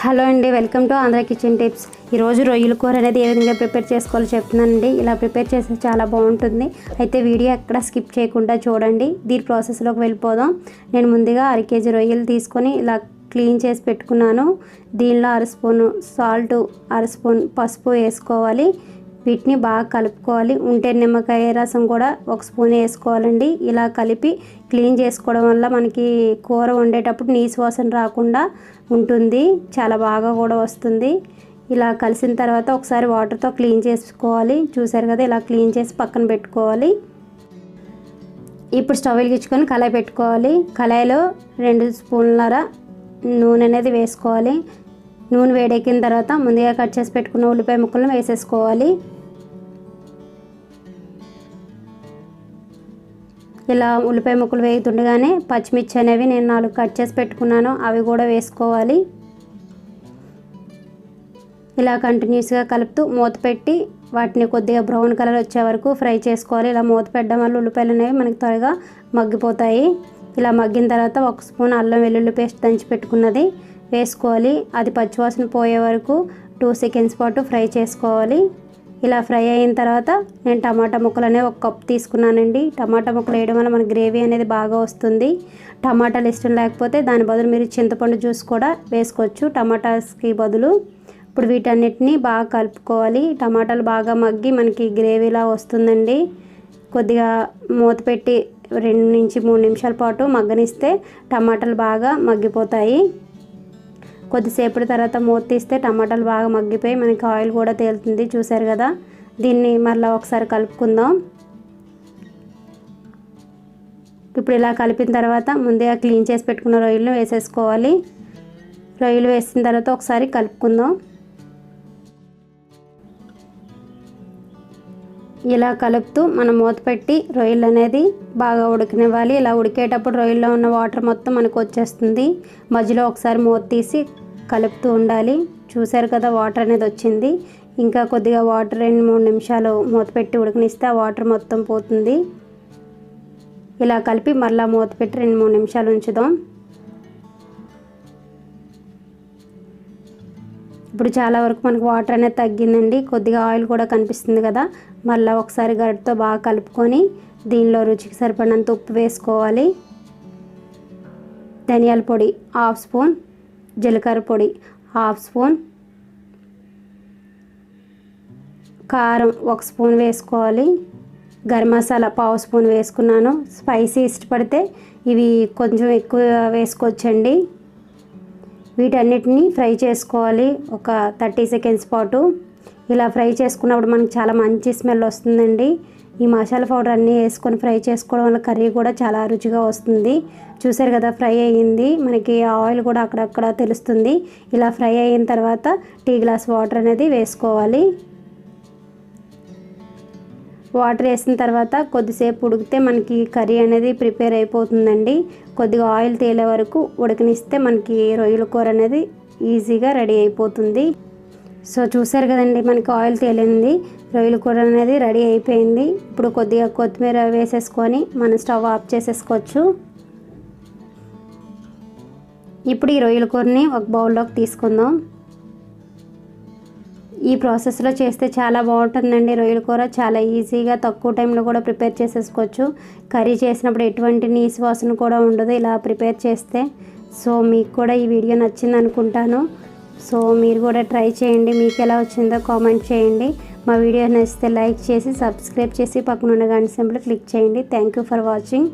Hello అండి, welcome to Andhra kitchen tips. ఈరోజు రొయ్యల కూర అనేది ఏ విధంగా ప్రిపేర్ చేసుకోవాలో చెప్తున్నానండి. ఇలా ప్రిపేర్ చేస్తే చాలా బాగుంటుంది. అయితే వీడియో ఎక్కడ స్కిప్ చేయకుండా చూడండి. దీని ప్రాసెస్లోకి వెళ్ళిపోదాం. నేను ముందుగా 1/2 కేజీ రొయ్యలు తీసుకొని ఇలా క్లీన్ చేసి పెట్టుకున్నాను. దీనిలో 1/2 స్పూను సాల్ట్, 1/2 స్పూన్ పసుపు వేసుకోవాలి. వీటిని బాగా కలుపుకోవాలి. ఉంటే నిమ్మకాయ రసం కూడా 1 స్పూన్ వేసుకోవాలండి. ఇలా కలిపి క్లీన్ చేసుకోవడం వల్ల మనకి కూర వండేటప్పుడు నీసు వాసన రాకుండా ఉంటుంది, చాలా బాగా కూడా వస్తుంది. ఇలా కలిసిన తర్వాత ఒకసారి వాటర్తో క్లీన్ చేసుకోవాలి. చూసారు కదా, ఇలా క్లీన్ చేసి పక్కన పెట్టుకోవాలి. ఇప్పుడు స్టవ్ వెలిగించుకొని కళాయి పెట్టుకోవాలి. కళాయిలో 2 స్పూన్లర నూనె అనేది వేసుకోవాలి. నూనె వేడెక్కిన తర్వాత ముందుగా కట్ చేసి పెట్టుకున్న ఉల్లిపాయ ముక్కలను వేసేసుకోవాలి. ఇలా ఉల్లిపాయ ముక్కలు వేగుతుండగానే పచ్చిమిర్చి అనేవి నేను 4 కట్ చేసి పెట్టుకున్నాను, అవి కూడా వేసుకోవాలి. ఇలా కంటిన్యూస్గా కలుపుతూ మూత పెట్టి వాటిని కొద్దిగా బ్రౌన్ కలర్ వచ్చే వరకు ఫ్రై చేసుకోవాలి. ఇలా మూత పెట్టడం వల్ల ఉల్లిపాయలు అనేవి మనకి త్వరగా మగ్గిపోతాయి. ఇలా మగ్గిన తర్వాత 1 స్పూన్ అల్లం వెల్లుల్లి పేస్ట్ దంచి పెట్టుకున్నది వేసుకోవాలి. అది పచ్చివాసన పోయే వరకు 2 సెకండ్స్ పాటు ఫ్రై చేసుకోవాలి. ఇలా ఫ్రై అయిన తర్వాత నేను టమాటా ముక్కలు అనేవి 1 కప్ తీసుకున్నానండి. టమాటా ముక్కలు వేయడం వల్ల మన గ్రేవీ అనేది బాగా వస్తుంది. టమాటాలు ఇష్టం లేకపోతే దాని బదులు మీరు చింతపండు జ్యూస్ కూడా వేసుకోవచ్చు టమాటాస్కి బదులు. ఇప్పుడు వీటన్నిటిని బాగా కలుపుకోవాలి. టమాటాలు బాగా మగ్గి మనకి గ్రేవీలా వస్తుందండి. కొద్దిగా మూత పెట్టి 2 నుంచి 3 నిమిషాల పాటు మగ్గనిస్తే టమాటాలు బాగా మగ్గిపోతాయి. కొద్దిసేపటి తర్వాత మూత తీస్తే టమాటాలు బాగా మగ్గిపోయి మనకి ఆయిల్ కూడా తేలుతుంది. చూసారు కదా, దీన్ని మళ్ళీ ఒకసారి కలుపుకుందాం. ఇప్పుడు ఇలా కలిపిన తర్వాత ముందుగా క్లీన్ చేసి పెట్టుకున్న రొయ్యలు వేసేసుకోవాలి. రొయ్యలు వేసిన తర్వాత ఒకసారి కలుపుకుందాం. ఇలా కలుపుతూ మనం మూత పెట్టి రొయ్యలు అనేది బాగా ఉడకనివ్వాలి. ఇలా ఉడికేటప్పుడు రొయ్యల్లో ఉన్న వాటర్ మొత్తం మనకు వచ్చేస్తుంది. మధ్యలో ఒకసారి మూత తీసి కలుపుతూ ఉండాలి. చూసారు కదా, వాటర్ అనేది వచ్చింది. ఇంకా కొద్దిగా వాటర్ 2-3 నిమిషాలు మూత పెట్టి ఉడకనిస్తే ఆ వాటర్ మొత్తం పోతుంది. ఇలా కలిపి మళ్ళీ మూత పెట్టి 2-3 నిమిషాలు ఉంచుదాం. ఇప్పుడు చాలా వరకు మనకు వాటర్ అనేది తగ్గిందండి. కొద్దిగా ఆయిల్ కూడా కనిపిస్తుంది కదా. మళ్ళీ ఒకసారి గరిటతో బాగా కలుపుకొని దీనిలో రుచికి సరిపడినంత ఉప్పు వేసుకోవాలి. ధనియాల పొడి 1/2 స్పూన్, జీలకర్ర పొడి 1/2 స్పూన్, కారం 1 స్పూన్ వేసుకోవాలి. గరం మసాలా 1/2 స్పూన్ వేసుకున్నాను. స్పైసీ ఇష్టపడితే ఇవి కొంచెం ఎక్కువ వేసుకోవచ్చండి. వీటన్నిటిని ఫ్రై చేసుకోవాలి ఒక 30 సెకండ్స్ పాటు. ఇలా ఫ్రై చేసుకున్నప్పుడు మనకి చాలా మంచి స్మెల్ వస్తుందండి. ఈ మసాలా పౌడర్ అన్నీ వేసుకొని ఫ్రై చేసుకోవడం వల్ల కర్రీ కూడా చాలా రుచిగా వస్తుంది. చూసారు కదా, ఫ్రై అయ్యింది. మనకి ఆయిల్ కూడా అక్కడక్కడ తెలుస్తుంది. ఇలా ఫ్రై అయిన తర్వాత టీ గ్లాస్ వాటర్ అనేది వేసుకోవాలి. వాటర్ వేసిన తర్వాత కొద్దిసేపు ఉడికితే మనకి కర్రీ అనేది ప్రిపేర్ అయిపోతుందండి. కొద్దిగా ఆయిల్ తేలే వరకు ఉడకనిస్తే మనకి రొయ్యల కూర అనేది ఈజీగా రెడీ అయిపోతుంది. సో చూసారు కదండి, మనకి ఆయిల్ తేలింది, రొయ్యల కూర అనేది రెడీ అయిపోయింది. ఇప్పుడు కొద్దిగా కొత్తిమీర వేసేసుకొని మనం స్టవ్ ఆఫ్ చేసేసుకోవచ్చు. ఇప్పుడు ఈ రొయ్యల కూరని ఒక బౌల్లోకి తీసుకుందాం. ఈ ప్రాసెస్లో చేస్తే చాలా బాగుంటుందండి. రొయ్యల కూర చాలా ఈజీగా తక్కువ టైంలో కూడా ప్రిపేర్ చేసేసుకోవచ్చు. కర్రీ చేసినప్పుడు ఎటువంటి నీసు వాసన కూడా ఉండదు ఇలా ప్రిపేర్ చేస్తే. సో మీకు కూడా ఈ వీడియో నచ్చింది అనుకుంటాను. సో మీరు కూడా ట్రై చేయండి. మీకు ఎలా వచ్చిందో కామెంట్ చేయండి. మా వీడియో నచ్చితే లైక్ చేసి సబ్స్క్రైబ్ చేసి పక్కన ఉన్న గంట సింబల్ క్లిక్ చేయండి. Thank you for watching.